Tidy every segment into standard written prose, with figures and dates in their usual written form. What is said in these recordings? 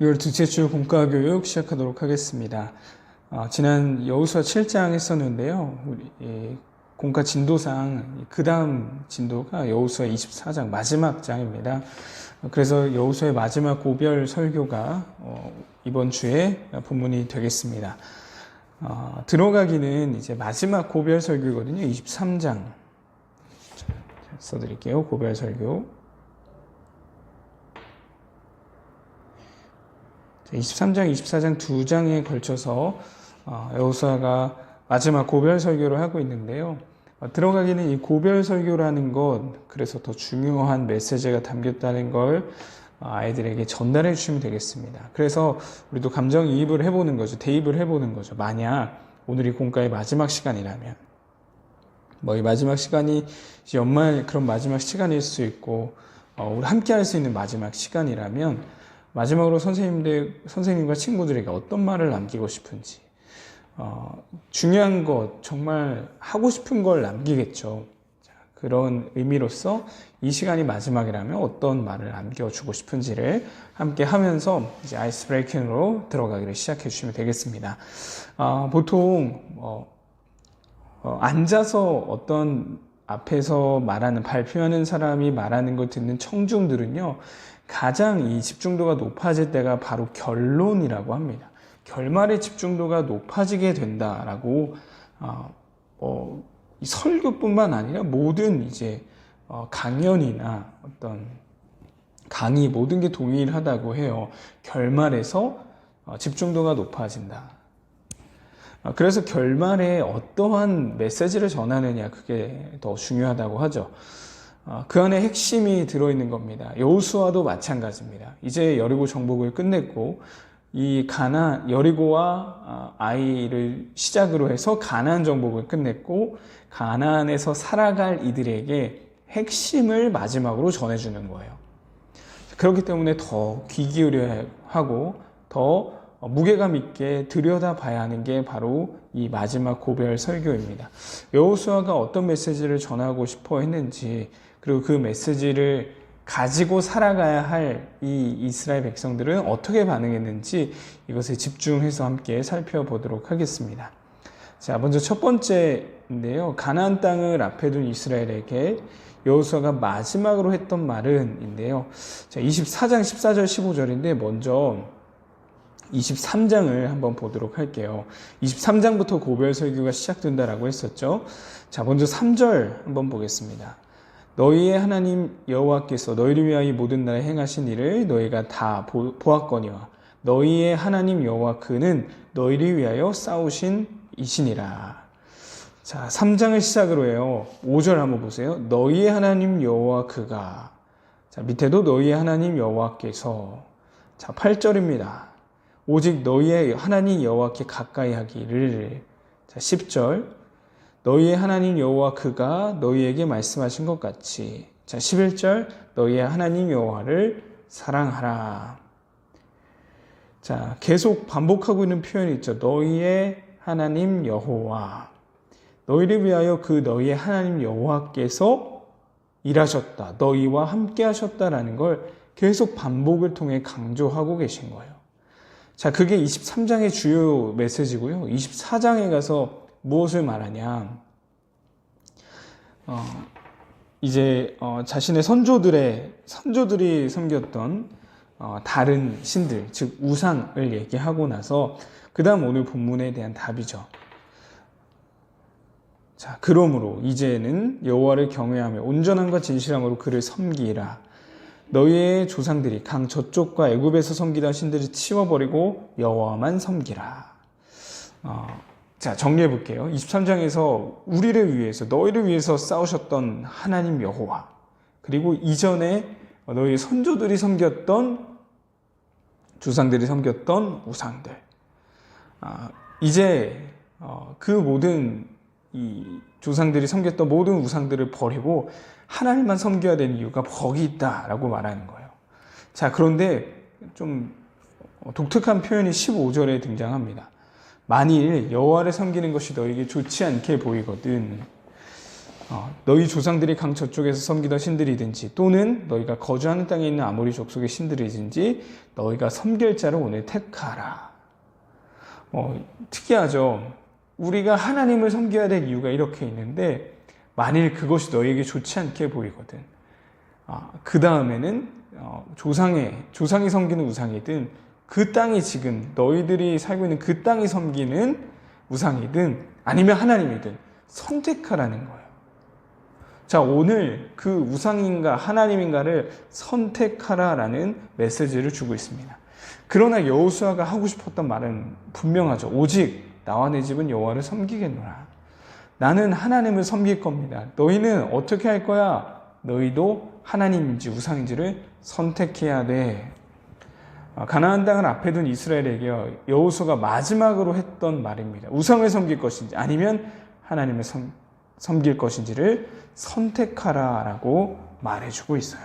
6월 둘째 주 공과교육 시작하도록 하겠습니다. 지난 여호수아 7장 했었는데요. 우리 공과 진도상 그 다음 진도가 여호수아 24장 마지막 장입니다. 그래서 여호수아의 마지막 고별 설교가 이번 주에 본문이 되겠습니다. 들어가기는 이제 마지막 고별 설교거든요. 23장 써드릴게요. 고별 설교 23장, 24장 두 장에 걸쳐서 여호수아가 마지막 고별 설교를 하고 있는데요. 들어가기는 이 고별 설교라는 것, 그래서 더 중요한 메시지가 담겼다는 걸 아이들에게 전달해 주시면 되겠습니다. 그래서 우리도 감정이입을 해보는 거죠. 대입을 해보는 거죠. 만약 오늘이 공과의 마지막 시간이라면, 이 마지막 시간이 연말 그런 마지막 시간일 수 있고, 우리 함께 할 수 있는 마지막 시간이라면, 마지막으로 선생님과 친구들에게 어떤 말을 남기고 싶은지, 중요한 것, 정말 하고 싶은 걸 남기겠죠. 그런 의미로서 이 시간이 마지막이라면 어떤 말을 남겨주고 싶은지를 함께 하면서 이제 아이스 브레이킹으로 들어가기를 시작해 주시면 되겠습니다. 보통 앉아서 어떤 앞에서 말하는, 발표하는 사람이 말하는 걸 듣는 청중들은요, 가장 이 집중도가 높아질 때가 바로 결론이라고 합니다. 결말의 집중도가 높아지게 된다라고, 이 설교뿐만 아니라 모든 이제 강연이나 어떤 강의 모든 게 동일하다고 해요. 결말에서 집중도가 높아진다. 그래서 결말에 어떠한 메시지를 전하느냐, 그게 더 중요하다고 하죠. 그 안에 핵심이 들어있는 겁니다. 여호수아도 마찬가지입니다. 이제 여리고 정복을 끝냈고, 이 여리고와 아이를 시작으로 해서 가나안 정복을 끝냈고, 가나안에서 살아갈 이들에게 핵심을 마지막으로 전해주는 거예요. 그렇기 때문에 더 귀 기울여야 하고 더 무게감 있게 들여다봐야 하는 게 바로 이 마지막 고별 설교입니다. 여호수아가 어떤 메시지를 전하고 싶어 했는지, 그리고 그 메시지를 가지고 살아가야 할 이 이스라엘 백성들은 어떻게 반응했는지 이것에 집중해서 함께 살펴보도록 하겠습니다. 자, 먼저 첫 번째인데요. 가나안 땅을 앞에 둔 이스라엘에게 여호수아가 마지막으로 했던 말은인데요. 자, 24장 14절 15절인데 먼저 23장을 한번 보도록 할게요. 23장부터 고별 설교가 시작된다라고 했었죠. 자, 먼저 3절 한번 보겠습니다. 너희의 하나님 여호와께서 너희를 위하여 모든 나라에 행하신 일을 너희가 다 보았거니와 너희의 하나님 여호와 그는 너희를 위하여 싸우신 이시니라. 자, 3장을 시작으로 해요. 5절 한번 보세요. 너희의 하나님 여호와 그가. 자, 밑에도 너희의 하나님 여호와께서. 자, 8절입니다. 오직 너희의 하나님 여호와께 가까이 하기를. 자, 10절. 너희의 하나님 여호와 그가 너희에게 말씀하신 것 같이. 자, 11절. 너희의 하나님 여호와를 사랑하라. 자, 계속 반복하고 있는 표현이 있죠. 너희의 하나님 여호와. 너희를 위하여 그 너희의 하나님 여호와께서 일하셨다. 너희와 함께 하셨다라는 걸 계속 반복을 통해 강조하고 계신 거예요. 자, 그게 23장의 주요 메시지고요. 24장에 가서 무엇을 말하냐? 이제 자신의 선조들이 섬겼던 다른 신들, 즉 우상을 얘기하고 나서 그 다음 오늘 본문에 대한 답이죠. 자, 그러므로 이제는 여호와를 경외하며 온전함과 진실함으로 그를 섬기라. 너희의 조상들이 강 저쪽과 애굽에서 섬기던 신들을 치워버리고 여호와만 섬기라. 자, 정리해 볼게요. 23장에서 우리를 위해서, 너희를 위해서 싸우셨던 하나님 여호와, 그리고 이전에 너희 선조들이 섬겼던, 조상들이 섬겼던 우상들, 이제 그 모든 이 조상들이 섬겼던 모든 우상들을 버리고 하나님만 섬겨야 되는 이유가 거기 있다라고 말하는 거예요. 자, 그런데 좀 독특한 표현이 15절에 등장합니다. 만일 여호와를 섬기는 것이 너에게 좋지 않게 보이거든. 너희 조상들이 강 저쪽에서 섬기던 신들이든지 또는 너희가 거주하는 땅에 있는 아모리 족속의 신들이든지 너희가 섬길 자를 오늘 택하라. 특이하죠. 우리가 하나님을 섬겨야 될 이유가 이렇게 있는데 만일 그것이 너희에게 좋지 않게 보이거든. 그 다음에는 조상이 섬기는 우상이든 그 땅이 지금 너희들이 살고 있는 그 땅이 섬기는 우상이든 아니면 하나님이든 선택하라는 거예요. 자, 오늘 그 우상인가 하나님인가를 선택하라라는 메시지를 주고 있습니다. 그러나 여호수아가 하고 싶었던 말은 분명하죠. 오직 나와 내 집은 여호와를 섬기겠노라. 나는 하나님을 섬길 겁니다. 너희는 어떻게 할 거야? 너희도 하나님인지 우상인지를 선택해야 돼. 가나안 땅을 앞에 둔 이스라엘에게 여호수아가 마지막으로 했던 말입니다. 우상을 섬길 것인지 아니면 하나님을 섬길 것인지를 선택하라라고 말해주고 있어요.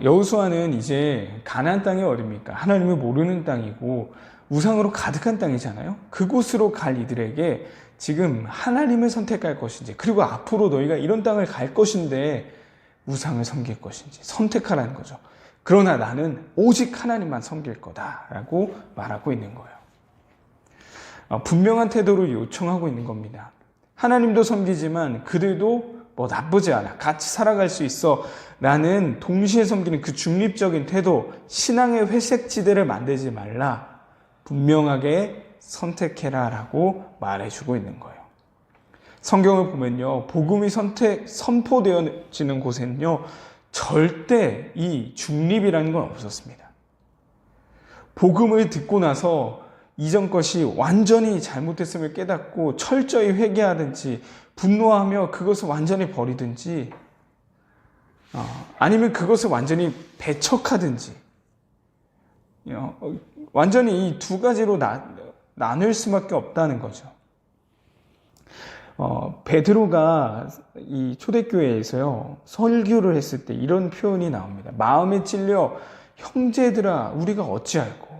여호수아는 이제 가나안 땅이 어딥니까? 하나님을 모르는 땅이고 우상으로 가득한 땅이잖아요. 그곳으로 갈 이들에게 지금 하나님을 선택할 것인지 그리고 앞으로 너희가 이런 땅을 갈 것인데 우상을 섬길 것인지 선택하라는 거죠. 그러나 나는 오직 하나님만 섬길 거다라고 말하고 있는 거예요. 분명한 태도를 요청하고 있는 겁니다. 하나님도 섬기지만 그들도 나쁘지 않아. 같이 살아갈 수 있어. 라는 동시에 섬기는 그 중립적인 태도, 신앙의 회색지대를 만들지 말라. 분명하게 선택해라 라고 말해주고 있는 거예요. 성경을 보면요. 복음이 선포되어지는 곳에는요. 절대 이 중립이라는 건 없었습니다. 복음을 듣고 나서 이전 것이 완전히 잘못됐음을 깨닫고 철저히 회개하든지 분노하며 그것을 완전히 버리든지 아니면 그것을 완전히 배척하든지 완전히 이 두 가지로 나눌 수밖에 없다는 거죠. 베드로가 이 초대교회에서요 설교를 했을 때 이런 표현이 나옵니다. 마음에 찔려 형제들아 우리가 어찌할꼬.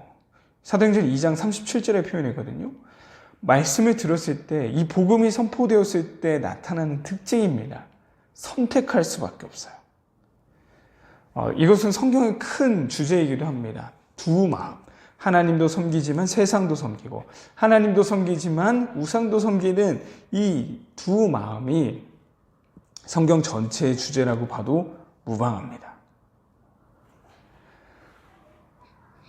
사도행전 2장 37절의 표현이거든요. 말씀을 들었을 때 이 복음이 선포되었을 때 나타나는 특징입니다. 선택할 수밖에 없어요. 이것은 성경의 큰 주제이기도 합니다. 두 마음. 하나님도 섬기지만 세상도 섬기고 하나님도 섬기지만 우상도 섬기는 이 두 마음이 성경 전체의 주제라고 봐도 무방합니다.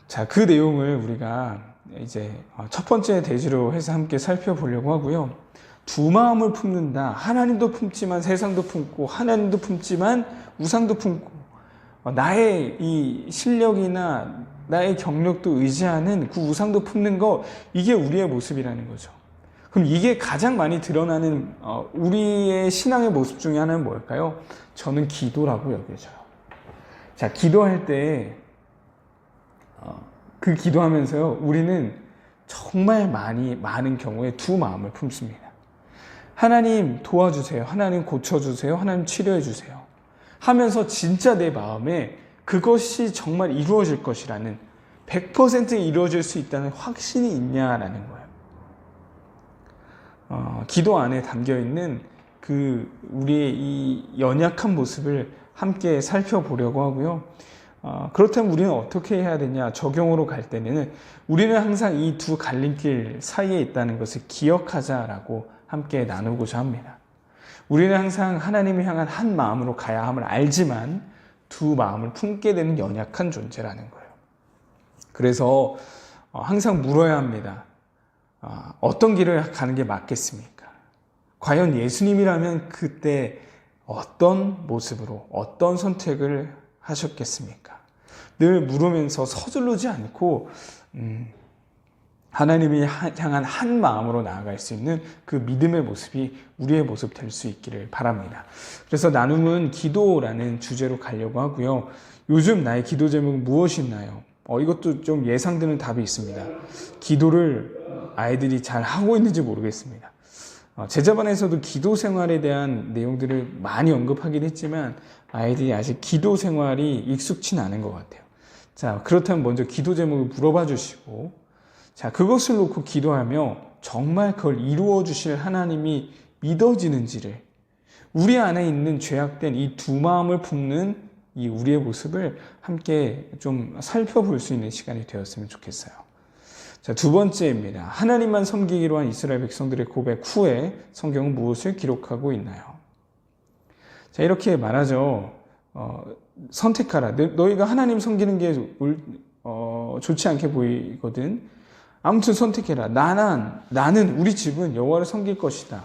자, 그 내용을 우리가 이제 첫 번째 대지로 해서 함께 살펴보려고 하고요. 두 마음을 품는다. 하나님도 품지만 세상도 품고 하나님도 품지만 우상도 품고 나의 이 실력이나 나의 경력도 의지하는 그 우상도 품는 거 이게 우리의 모습이라는 거죠. 그럼 이게 가장 많이 드러나는 우리의 신앙의 모습 중에 하나는 뭘까요? 저는 기도라고 여겨져요. 자, 기도할 때 그 기도하면서요, 우리는 정말 많은 경우에 두 마음을 품습니다. 하나님 도와주세요. 하나님 고쳐주세요. 하나님 치료해주세요. 하면서 진짜 내 마음에 그것이 정말 이루어질 것이라는 100% 이루어질 수 있다는 확신이 있냐라는 거예요. 기도 안에 담겨있는 그 우리의 이 연약한 모습을 함께 살펴보려고 하고요. 그렇다면 우리는 어떻게 해야 되냐? 적용으로 갈 때는 우리는 항상 이 두 갈림길 사이에 있다는 것을 기억하자라고 함께 나누고자 합니다. 우리는 항상 하나님을 향한 한 마음으로 가야 함을 알지만 두 마음을 품게 되는 연약한 존재라는 거예요. 그래서 항상 물어야 합니다. 어떤 길을 가는 게 맞겠습니까? 과연 예수님이라면 그때 어떤 모습으로 어떤 선택을 하셨겠습니까? 늘 물으면서 서두르지 않고 하나님이 향한 한 마음으로 나아갈 수 있는 그 믿음의 모습이 우리의 모습 될 수 있기를 바랍니다. 그래서 나눔은 기도라는 주제로 가려고 하고요. 요즘 나의 기도 제목은 무엇이 있나요? 이것도 좀 예상되는 답이 있습니다. 기도를 아이들이 잘 하고 있는지 모르겠습니다. 제자반에서도 기도 생활에 대한 내용들을 많이 언급하긴 했지만 아이들이 아직 기도 생활이 익숙치는 않은 것 같아요. 자, 그렇다면 먼저 기도 제목을 물어봐 주시고 자, 그것을 놓고 기도하며 정말 그걸 이루어 주실 하나님이 믿어지는지를, 우리 안에 있는 죄악된 이 두 마음을 품는 이 우리의 모습을 함께 좀 살펴볼 수 있는 시간이 되었으면 좋겠어요. 자, 두 번째입니다. 하나님만 섬기기로 한 이스라엘 백성들의 고백 후에 성경은 무엇을 기록하고 있나요? 자, 이렇게 말하죠. 선택하라. 너희가 하나님 섬기는 게 좋지 않게 보이거든. 아무튼 선택해라. 나는 우리 집은 여호와를 섬길 것이다.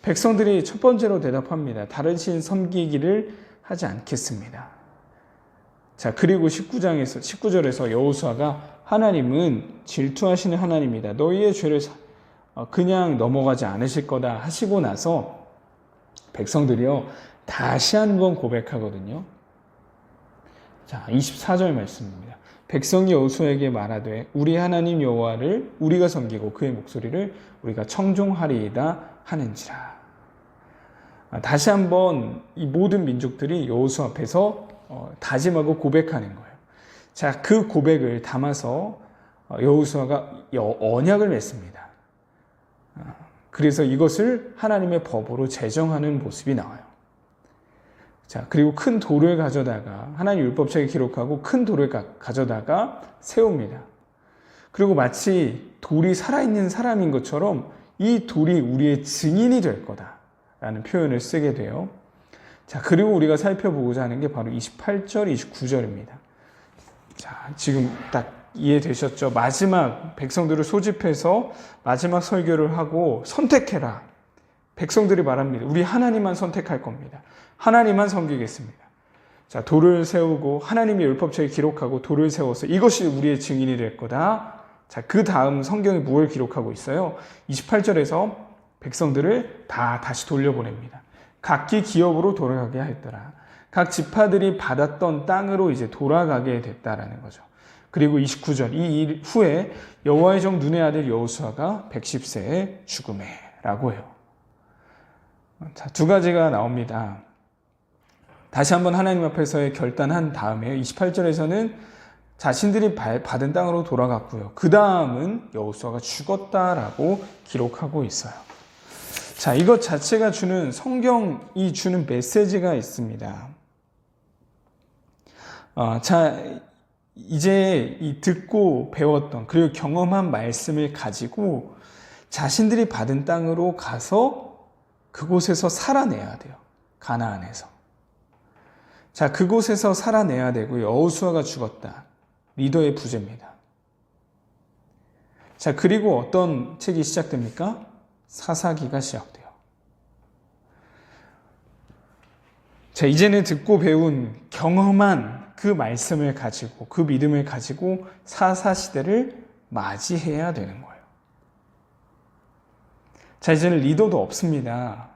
백성들이 첫 번째로 대답합니다. 다른 신 섬기기를 하지 않겠습니다. 자, 그리고 19절에서 여호수아가 하나님은 질투하시는 하나님이다. 너희의 죄를 그냥 넘어가지 않으실 거다 하시고 나서 백성들이요 다시 한번 고백하거든요. 자, 24절 말씀입니다. 백성이 여호수아에게 말하되 우리 하나님 여호와를 우리가 섬기고 그의 목소리를 우리가 청종하리이다 하는지라. 다시 한번 이 모든 민족들이 여호수아 앞에서 다짐하고 고백하는 거예요. 자, 그 고백을 담아서 여호수아가 언약을 맺습니다. 그래서 이것을 하나님의 법으로 제정하는 모습이 나와요. 자, 그리고 큰 돌을 가져다가 하나님 율법책에 기록하고 큰 돌을 가져다가 세웁니다. 그리고 마치 돌이 살아있는 사람인 것처럼 이 돌이 우리의 증인이 될 거다라는 표현을 쓰게 돼요. 자, 그리고 우리가 살펴보고자 하는 게 바로 28절, 29절입니다. 자, 지금 딱 이해되셨죠? 마지막 백성들을 소집해서 마지막 설교를 하고 선택해라. 백성들이 말합니다. 우리 하나님만 선택할 겁니다. 하나님만 섬기겠습니다. 자, 돌을 세우고 하나님의 율법책에 기록하고 돌을 세워서 이것이 우리의 증인이 될 거다. 자, 그 다음 성경이 무엇을 기록하고 있어요? 28절에서 백성들을 다시 돌려보냅니다. 각기 기업으로 돌아가게 하였더라. 각 지파들이 받았던 땅으로 이제 돌아가게 됐다라는 거죠. 그리고 29절, 이 일 후에 여호와의 종 눈의 아들 여호수아가 110세에 죽음에 라고 해요. 자, 두 가지가 나옵니다. 다시 한번 하나님 앞에서의 결단한 다음에 28절에서는 자신들이 받은 땅으로 돌아갔고요. 그 다음은 여호수아가 죽었다라고 기록하고 있어요. 자, 이것 자체가 주는 성경이 주는 메시지가 있습니다. 자, 이제 이 듣고 배웠던 그리고 경험한 말씀을 가지고 자신들이 받은 땅으로 가서 그곳에서 살아내야 돼요. 가나안에서. 자, 그곳에서 살아내야 되고 여호수아가 죽었다. 리더의 부재입니다. 자, 그리고 어떤 책이 시작됩니까? 사사기가 시작돼요. 자, 이제는 듣고 배운 경험한 그 말씀을 가지고 그 믿음을 가지고 사사시대를 맞이해야 되는 거예요. 자, 이제는 리더도 없습니다.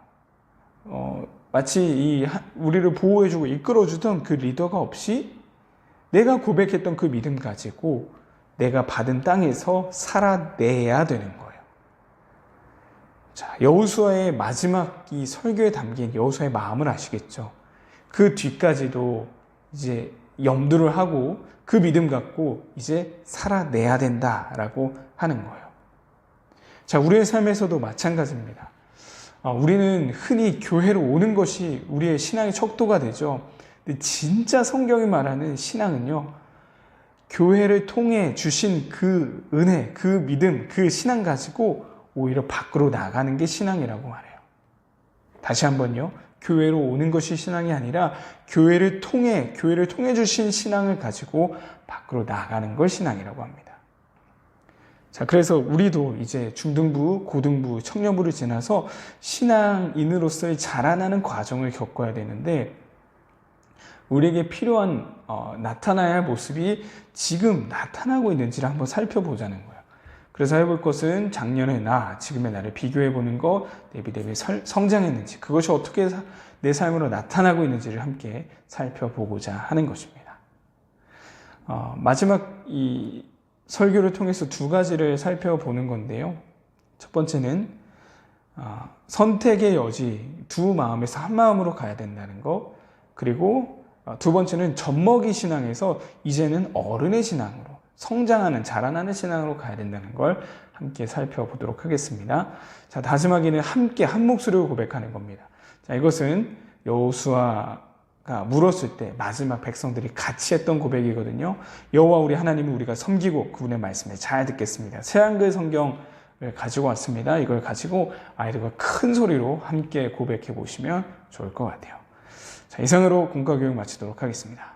마치 우리를 보호해주고 이끌어주던 그 리더가 없이 내가 고백했던 그 믿음 가지고 내가 받은 땅에서 살아내야 되는 거예요. 자, 여호수아의 마지막 이 설교에 담긴 여호수아의 마음을 아시겠죠? 그 뒤까지도 이제 염두를 하고 그 믿음 갖고 이제 살아내야 된다라고 하는 거예요. 자, 우리의 삶에서도 마찬가지입니다. 우리는 흔히 교회로 오는 것이 우리의 신앙의 척도가 되죠. 근데 진짜 성경이 말하는 신앙은요, 교회를 통해 주신 그 은혜, 그 믿음, 그 신앙 가지고 오히려 밖으로 나가는 게 신앙이라고 말해요. 다시 한번요. 교회로 오는 것이 신앙이 아니라 교회를 통해 주신 신앙을 가지고 밖으로 나가는 걸 신앙이라고 합니다. 자, 그래서 우리도 이제 중등부, 고등부, 청년부를 지나서 신앙인으로서의 자라나는 과정을 겪어야 되는데 우리에게 필요한 나타나야 할 모습이 지금 나타나고 있는지를 한번 살펴보자는 거예요. 그래서 해볼 것은 작년의 나, 지금의 나를 비교해보는 것, 대비 성장했는지, 그것이 어떻게 내 삶으로 나타나고 있는지를 함께 살펴보고자 하는 것입니다. 마지막 이 설교를 통해서 두 가지를 살펴보는 건데요. 첫 번째는 선택의 여지, 두 마음에서 한 마음으로 가야 된다는 것, 그리고 두 번째는 젖먹이 신앙에서 이제는 어른의 신앙으로, 성장하는, 자라나는 신앙으로 가야 된다는 걸 함께 살펴보도록 하겠습니다. 자, 다짐하기는 함께 한 목소리로 고백하는 겁니다. 자, 이것은 여호수아가 물었을 때 마지막 백성들이 같이 했던 고백이거든요. 여호와 우리 하나님을 우리가 섬기고 그분의 말씀을 잘 듣겠습니다. 새한글 성경을 가지고 왔습니다. 이걸 가지고 아이들과 큰 소리로 함께 고백해 보시면 좋을 것 같아요. 자, 이상으로 공과교육 마치도록 하겠습니다.